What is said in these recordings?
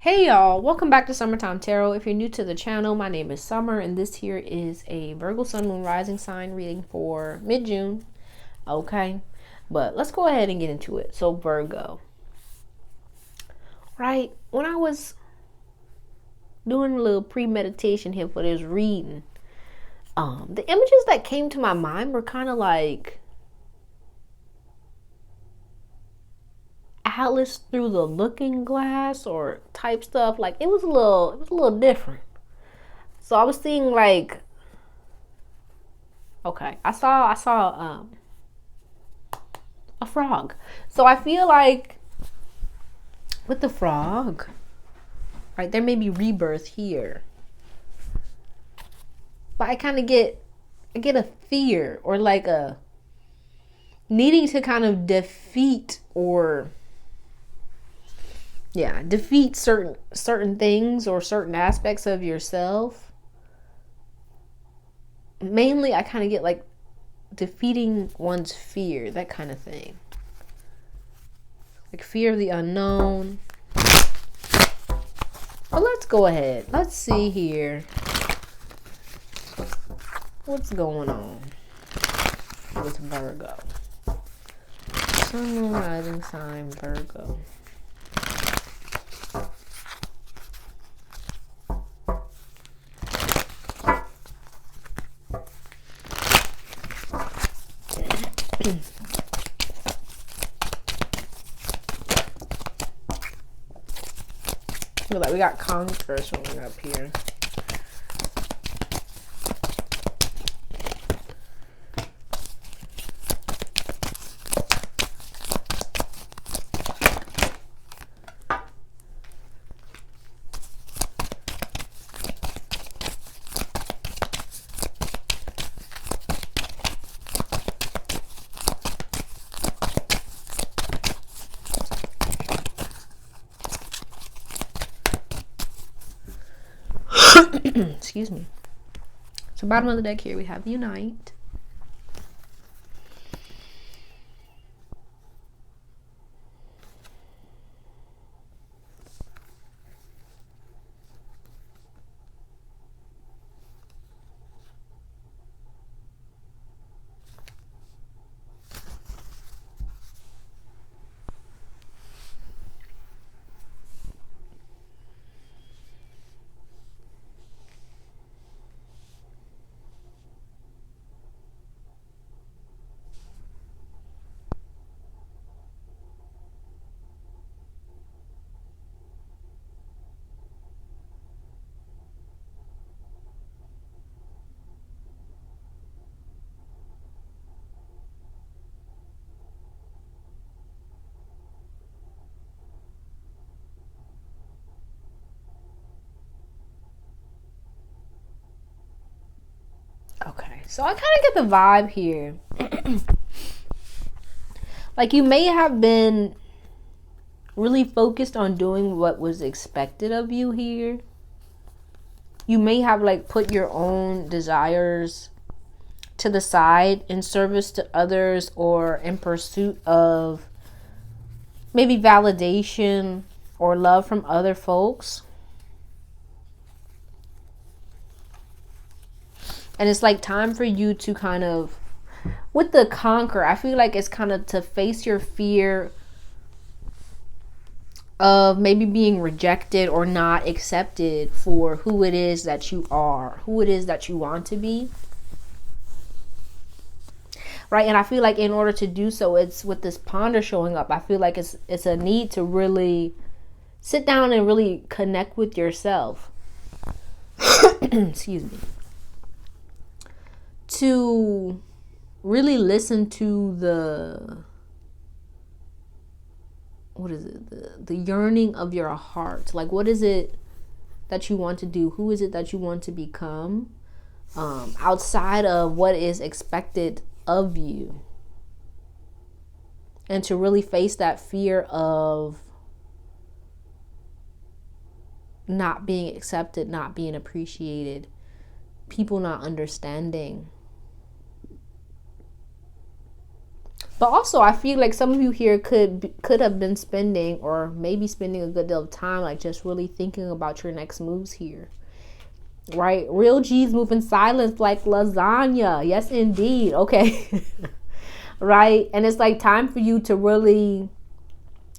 Hey y'all, welcome back to Summertime Tarot. If you're new to the channel, my name is Summer and this here is a Virgo Sun Moon Rising sign reading for mid-June. Okay, but let's go ahead and get into it. So Virgo, right? When I was doing a little pre-meditation here for this reading, the images that came to my mind were kind of like Alice through the looking glass or type stuff. Like it was a little different. So I was seeing like, okay, I saw a frog. So I feel like with the frog, right, there may be rebirth here. But I get a fear or like a needing to kind of defeat or defeat certain things or certain aspects of yourself. Mainly I kind of get like defeating one's fear, that kind of thing. Like fear of the unknown. Well, let's go ahead. Let's see here. What's going on with Virgo? Sun, Moon, Rising sign, Virgo. Look like we got Conqueror showing up here. Excuse me. So bottom of the deck here we have Unite. Okay, so I kind of get the vibe here. Like you may have been really focused on doing what was expected of you here. You may have like put your own desires to the side in service to others or in pursuit of maybe validation or love from other folks. And it's like time for you to kind of, with the Conquer, I feel like it's kind of to face your fear of maybe being rejected or not accepted for who it is that you are, who it is that you want to be. Right? And I feel like in order to do so, it's with this ponder showing up. I feel like it's a need to really sit down and really connect with yourself. Excuse me. To really listen to the yearning of your heart. Like, what is it that you want to do? Who is it that you want to become? Outside of what is expected of you. And to really face that fear of not being accepted, not being appreciated, people not understanding. But also, I feel like some of you here could have been spending, or maybe spending a good deal of time, like just really thinking about your next moves here. Right? Real G's move in silence like lasagna. Yes, indeed. Okay. Right? And it's like time for you to really,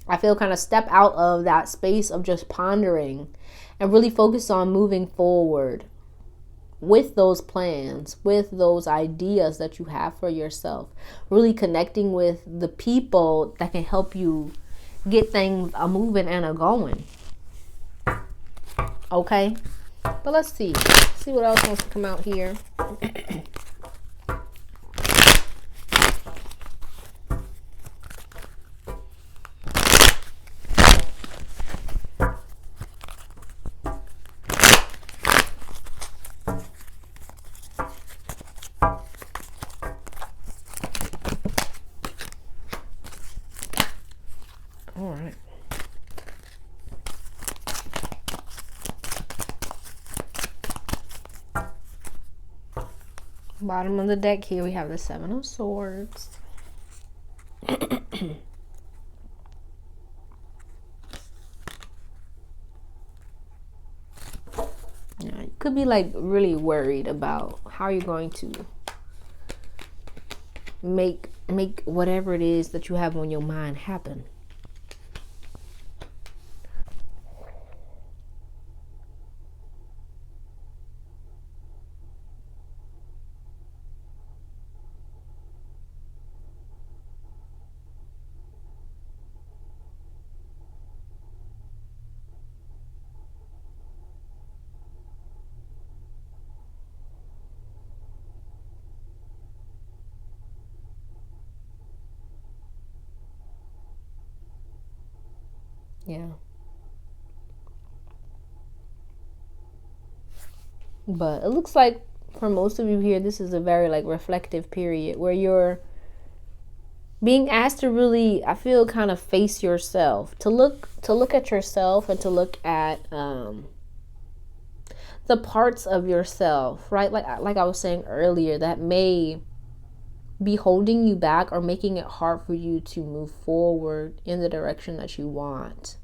I feel, kind of step out of that space of just pondering and really focus on moving forward with those plans, with those ideas that you have for yourself. Really connecting with the people that can help you get things a moving and a going. Okay? But let's see. See what else wants to come out here. All right. Bottom of the deck here, we have the Seven of Swords. Yeah, you could be like really worried about how you're going to make whatever it is that you have on your mind happen. Yeah. But it looks like for most of you here, this is a very like reflective period where you're being asked to really, I feel, kind of face yourself, to look at yourself and to look at the parts of yourself, right? Like I was saying earlier, that may be holding you back or making it hard for you to move forward in the direction that you want.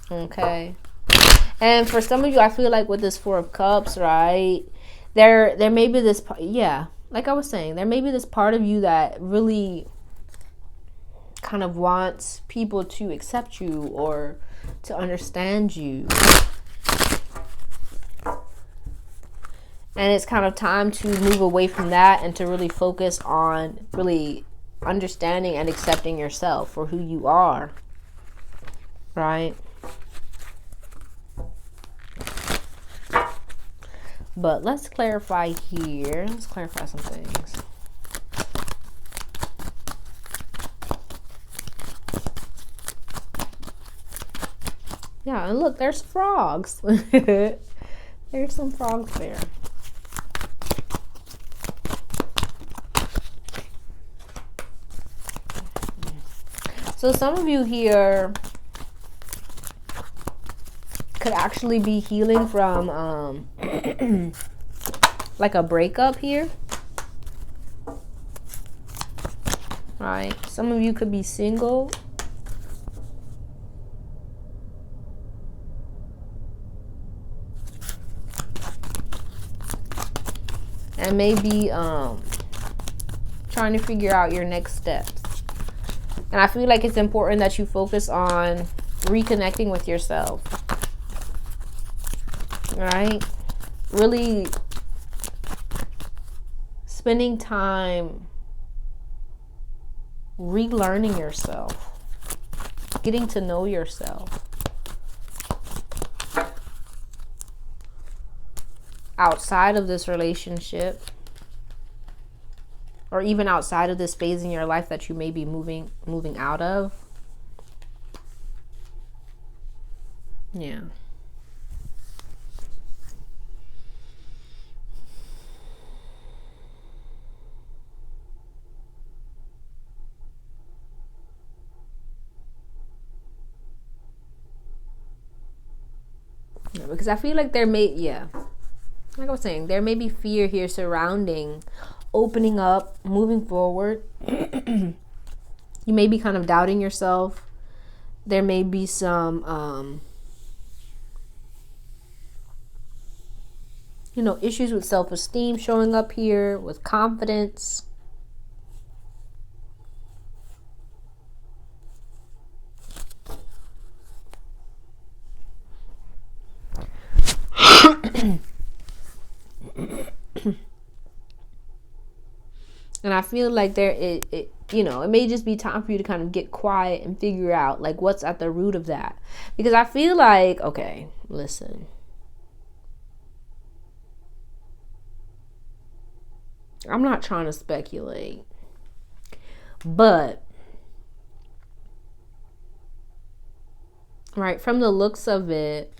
Okay. And for some of you, I feel like with this Four of Cups, right, there may be this, yeah, like I was saying, there may be this part of you that really kind of wants people to accept you or to understand you. And it's kind of time to move away from that and to really focus on really understanding and accepting yourself for who you are. Right? But let's clarify here. Let's clarify some things. Yeah, and look, there's frogs. There's some frogs there. So some of you here could actually be healing from like a breakup here. Right? Some of you could be single. And maybe trying to figure out your next steps. And I feel like it's important that you focus on reconnecting with yourself. Right? Really spending time relearning yourself. Getting to know yourself. Outside of this relationship. Or even outside of this phase in your life that you may be moving out of. Yeah. Because I feel like there may, like I was saying, there may be fear here surrounding opening up, moving forward. You may be kind of doubting yourself. There may be some, issues with self-esteem showing up here, with confidence. And I feel like it may just be time for you to kind of get quiet and figure out like what's at the root of that. Because I feel like, okay, listen. I'm not trying to speculate, but right, from the looks of it,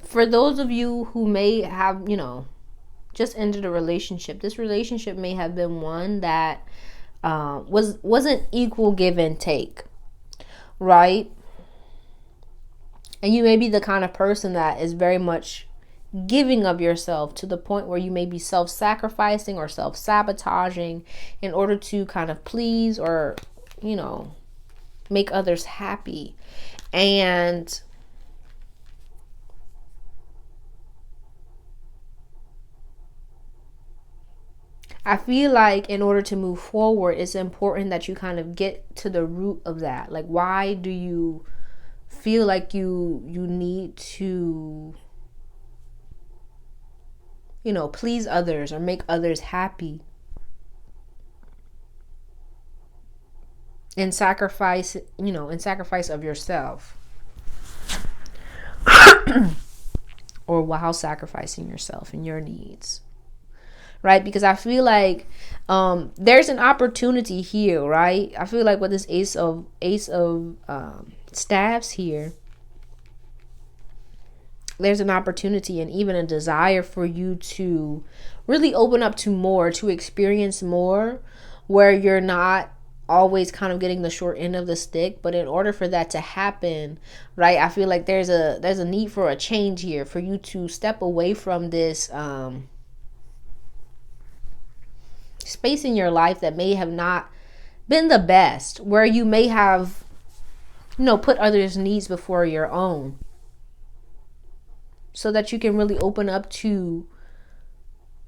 for those of you who may have, just ended a relationship, this relationship may have been one that wasn't equal give and take, right? And you may be the kind of person that is very much giving of yourself to the point where you may be self-sacrificing or self-sabotaging in order to kind of please or, make others happy. And I feel like in order to move forward, it's important that you kind of get to the root of that. Like, why do you feel like you need to, please others or make others happy and sacrifice, of yourself? Or while sacrificing yourself and your needs. Right? Because I feel like there's an opportunity here, right? I feel like with this ace of staffs here, there's an opportunity and even a desire for you to really open up to more, to experience more, where you're not always kind of getting the short end of the stick. But in order for that to happen, right, I feel like there's a need for a change here, for you to step away from this space in your life that may have not been the best, where you may have, put others' needs before your own, so that you can really open up to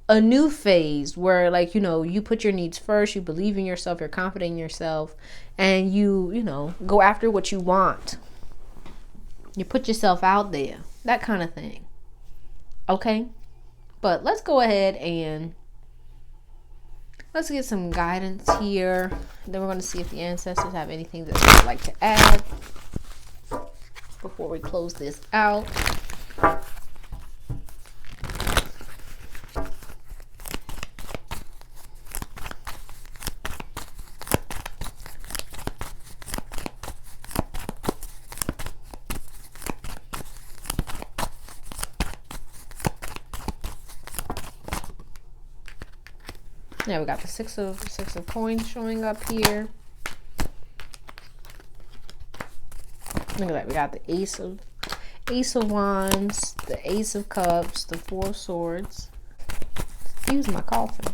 a new phase where, like, you put your needs first, you believe in yourself, you're confident in yourself, and you go after what you want. You put yourself out there, that kind of thing. Okay? But let's go ahead and let's get some guidance here. Then we're going to see if the ancestors have anything that they'd like to add before we close this out. Yeah, we got the six of coins showing up here. Look at that. We got the ace of wands, the ace of cups, the four of swords. Excuse my coughing.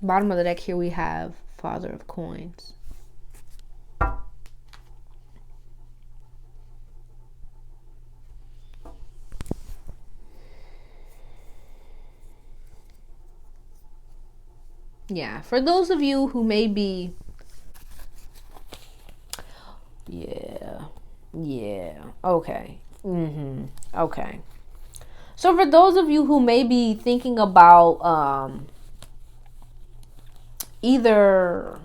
Bottom of the deck here we have Father of Coins. Yeah, for those of you who may be, okay, okay. So for those of you who may be thinking about either,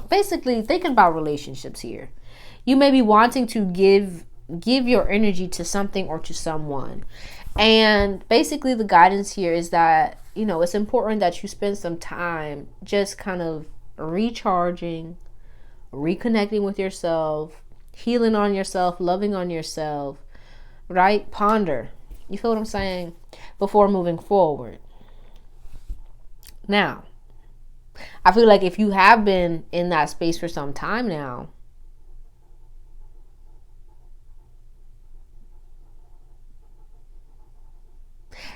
basically thinking about relationships here, you may be wanting to give your energy to something or to someone. And basically the guidance here is that, it's important that you spend some time just kind of recharging, reconnecting with yourself, healing on yourself, loving on yourself, right? Ponder. You feel what I'm saying? Before moving forward. Now, I feel like if you have been in that space for some time now,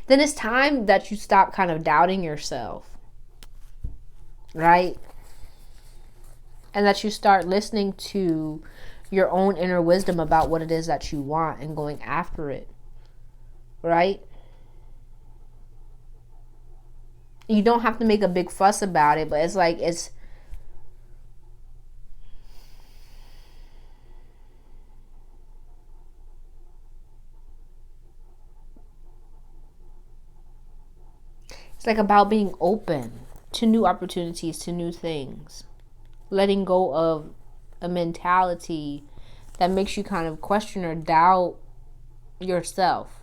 then it's time that you stop kind of doubting yourself, right? And that you start listening to your own inner wisdom about what it is that you want and going after it, right? You don't have to make a big fuss about it, but it's like it's like about being open to new opportunities, to new things, letting go of a mentality that makes you kind of question or doubt yourself,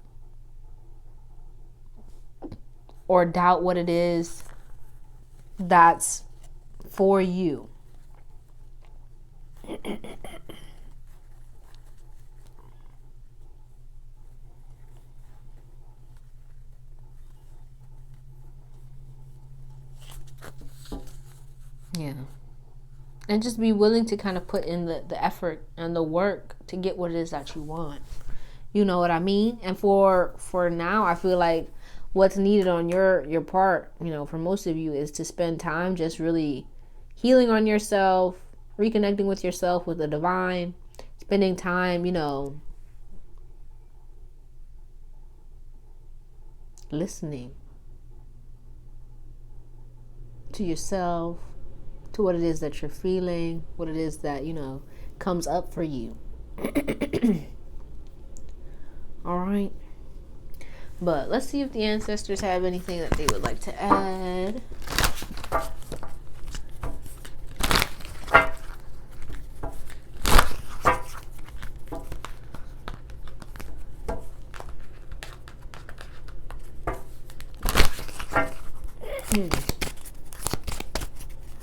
or doubt what it is that's for you. Yeah. And just be willing to kind of put in the effort and the work to get what it is that you want. You know what I mean? And for now, I feel like what's needed on your part, you know, for most of you, is to spend time just really healing on yourself, reconnecting with yourself, with the divine, spending time, you know, listening to yourself, to what it is that you're feeling, what it is that, you know, comes up for you. All right. But let's see if the ancestors have anything that they would like to add.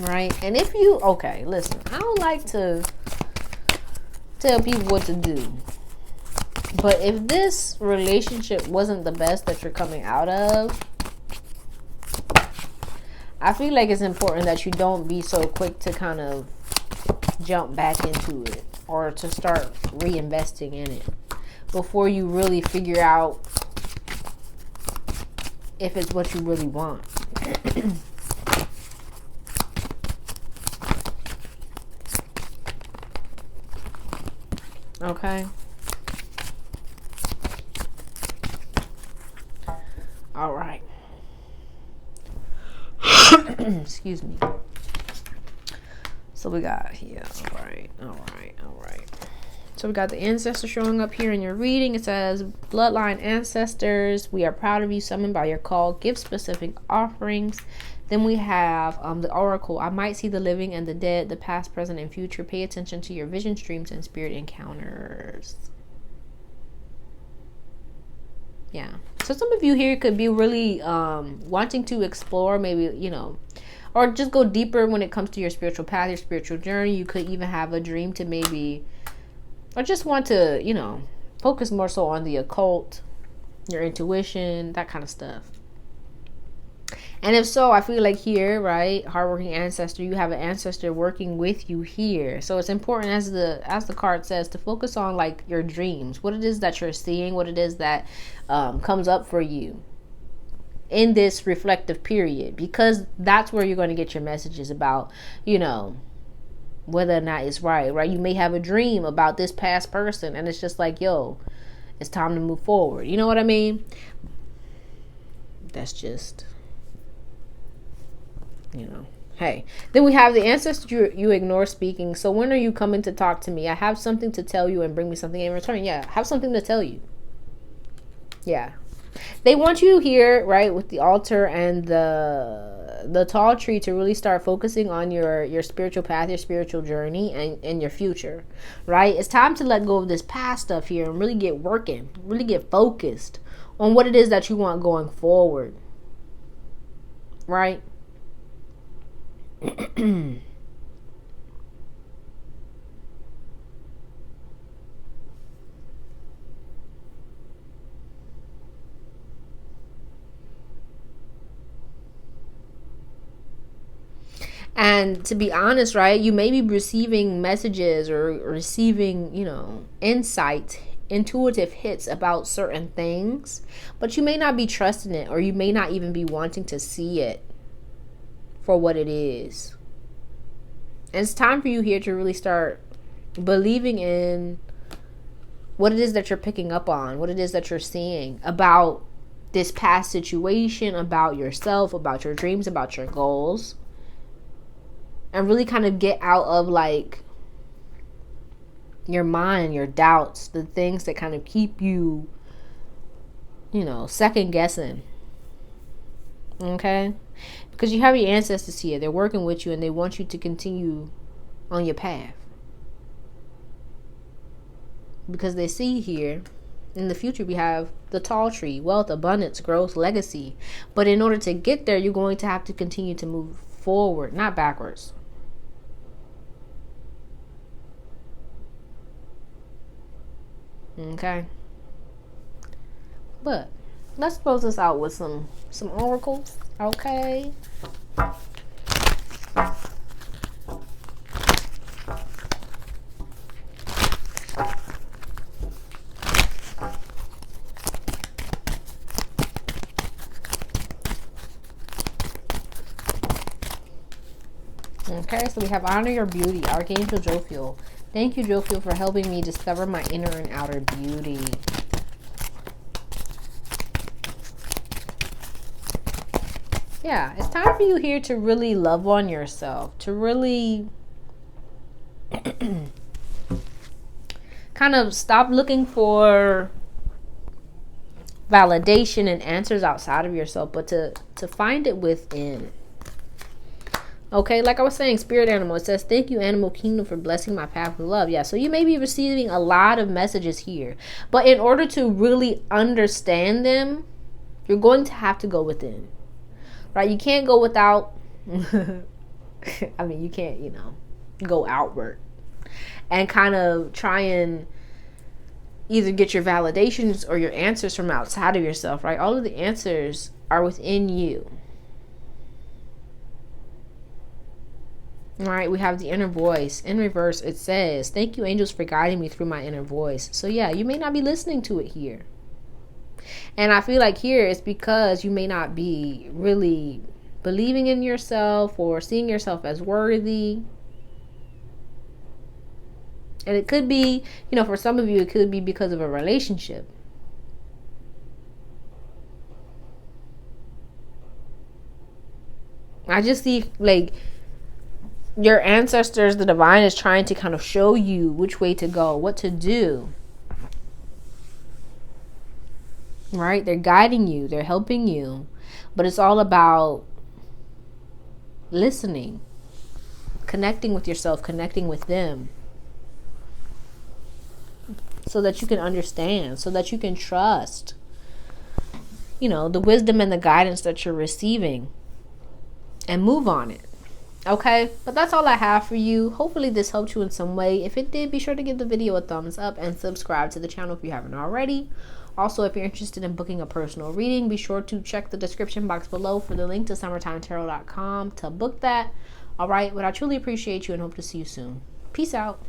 Right? And if you, okay, listen, I don't like to tell people what to do. But if this relationship wasn't the best that you're coming out of, I feel like it's important that you don't be so quick to kind of jump back into it or to start reinvesting in it before you really figure out if it's what you really want. Okay. All right. Excuse me. So we got here. All right. So we got the ancestors showing up here in your reading. It says, bloodline ancestors, we are proud of you, summoned by your call. Give specific offerings. Then we have the oracle. I might see the living and the dead, the past, present, and future. Pay attention to your vision streams and spirit encounters. Yeah. So some of you here could be really wanting to explore, maybe, you know, or just go deeper when it comes to your spiritual path, your spiritual journey. You could even have a dream to maybe, or just want to, you know, focus more so on the occult, your intuition, that kind of stuff. And if so, I feel like here, right, hardworking ancestor, you have an ancestor working with you here. So it's important, as the card says, to focus on like your dreams, what it is that you're seeing, what it is that comes up for you in this reflective period, because that's where you're going to get your messages about, you know, whether or not it's right. You may have a dream about this past person and it's just like, yo, it's time to move forward. You know what I mean? That's just, you know, hey. Then we have the ancestor you ignore speaking. So when are you coming to talk to me? I have something to tell you and bring me something in return. Yeah, have something to tell you. Yeah. They want you here, right, with the altar and the tall tree to really start focusing on your spiritual path, your spiritual journey, and your future, right? It's time to let go of this past stuff here and really get working, really get focused on what it is that you want going forward, right? And to be honest, right, you may be receiving messages or receiving, you know, insights, intuitive hits about certain things, but you may not be trusting it, or you may not even be wanting to see it for what it is. And it's time for you here to really start believing in what it is that you're picking up on, what it is that you're seeing about this past situation, about yourself, about your dreams, about your goals. And really kind of get out of like your mind, your doubts, the things that kind of keep you, you know, second guessing. Okay? Because you have your ancestors here. They're working with you and they want you to continue on your path. Because they see here in the future we have the tall tree, wealth, abundance, growth, legacy. But in order to get there, you're going to have to continue to move forward, not backwards. Okay. But let's close this out with some oracles. Okay. Okay, so we have honor your beauty, Archangel Jophiel. Thank you, Jophiel, for helping me discover my inner and outer beauty. Yeah, it's time for you here to really love on yourself, to really kind of stop looking for validation and answers outside of yourself, but to find it within. Okay, like I was saying, spirit animal, it says, thank you, animal kingdom, for blessing my path with love. Yeah, so you may be receiving a lot of messages here. But in order to really understand them, you're going to have to go within. Right? You can't go without, I mean, you can't, you know, go outward. And kind of try and either get your validations or your answers from outside of yourself, right? All of the answers are within you. All right, we have the inner voice. In reverse, it says, thank you, angels, for guiding me through my inner voice. So yeah, you may not be listening to it here. And I feel like here it's because you may not be really believing in yourself or seeing yourself as worthy. And it could be, you know, for some of you, it could be because of a relationship. I just see like your ancestors, the divine, is trying to kind of show you which way to go, what to do. Right? They're guiding you. They're helping you. But it's all about listening, connecting with yourself, connecting with them, so that you can understand, so that you can trust, you know, the wisdom and the guidance that you're receiving and move on it. Okay, but that's all I have for you. Hopefully this helped you in some way. If it did, be sure to give the video a thumbs up and subscribe to the channel if you haven't already. Also, if you're interested in booking a personal reading, be sure to check the description box below for the link to summertimetarot.com to book that. All right, but I truly appreciate you and hope to see you soon. Peace out.